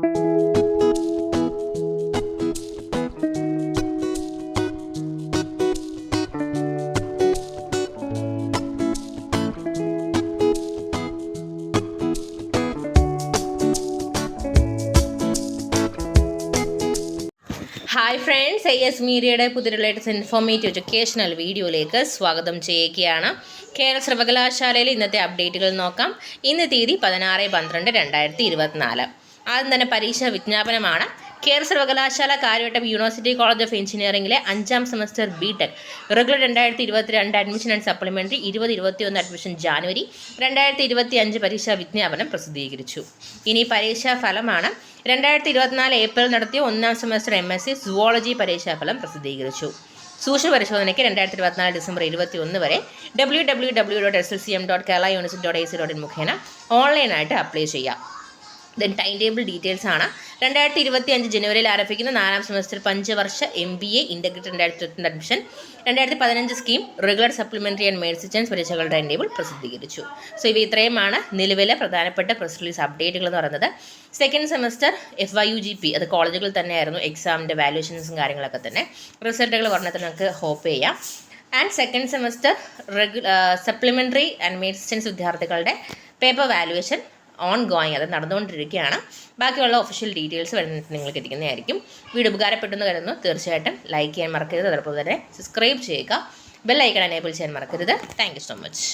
Hi friends, AS മീഡിയയുടെ പുതിയ latest informative educational വീഡിയോയിലേക്ക് സ്വാഗതം ചെയ്യുകയാണ്. കേരള സർവകലാശാലയിലെ ഇന്നത്തെ അപ്ഡേറ്റുകൾ നോക്കാം. ഇന്ന് തീയതി 16/12/2024. ആദ്യം തന്നെ പരീക്ഷാ വിജ്ഞാപനമാണ്. കേരള സർവകലാശാല കാര്യവട്ടം യൂണിവേഴ്സിറ്റി കോളേജ് ഓഫ് എഞ്ചിനീയറിംഗിലെ 5ാം semester BTech regular 2022 admission and supplementary 2021 admission January 2025 പരീക്ഷാ വിജ്ഞാപനം പ്രസിദ്ധീകരിച്ചു. ഇനി പരീക്ഷാ ഫലമാണ്. 2024 ഏപ്രിൽ നടത്തിയ 1ാം സെമസ്റ്റർ MSc സുവോളജി പരീക്ഷാഫലം പ്രസിദ്ധീകരിച്ചു. സൂക്ഷ്മ പരിശോധനയ്ക്ക് 2024 ഡിസംബർ 21 വരെ www.slcm.keralauniversity.ac.in മുഖേന ഓൺലൈനായിട്ട് അപ്ലൈ ചെയ്യാം. ദെൻ ടൈം ടേബിൾ ഡീറ്റെയിൽസ് ആണ്. 2025 ജനുവരിയിൽ ആരംഭിക്കുന്ന 4ാം സെമസ്റ്റർ പഞ്ചവർഷ MBA integrated 2022 admission 2015 scheme regular supplementary and main sections പരീക്ഷകളുടെ ടൈം ടേബിൾ പ്രസിദ്ധീകരിച്ചു. സോ ഇവ ഇത്രയുമാണ് നിലവിലെ പ്രധാനപ്പെട്ട പ്രസ് റിലീസ് അപ്ഡേറ്റുകൾ എന്ന് പറയുന്നത്. സെക്കൻഡ് സെമസ്റ്റർ FYUGP അത് കോളേജുകളിൽ തന്നെയായിരുന്നു എക്സാമിൻ്റെ വാല്യൂഷൻസും കാര്യങ്ങളൊക്കെ തന്നെ. റിസൾട്ടുകൾ പറഞ്ഞാൽ നമുക്ക് ഹോപ്പ് ചെയ്യാം. And second semester supplementary and main sections വിദ്യാർത്ഥികളുടെ പേപ്പർ വാല്യുവേഷൻ ഓൺ ഗോയിങ്, അത് നടന്നുകൊണ്ടിരിക്കുകയാണ്. ബാക്കിയുള്ള ഒഫീഷ്യൽ ഡീറ്റെയിൽസ് വരുന്നത് നിങ്ങൾക്ക് എത്തിക്കുന്നതായിരിക്കും. വീഡിയോ ഉപകാരപ്പെട്ടെന്ന് കരുതുന്നു. തീർച്ചയായിട്ടും ലൈക്ക് ചെയ്യാൻ മറക്കരുത്. അതോടൊപ്പം തന്നെ സബ്സ്ക്രൈബ് ചെയ്യുക. ബെൽ ഐക്കൺ എനേബിൾ ചെയ്യാൻ മറക്കരുത്. Thank you so much.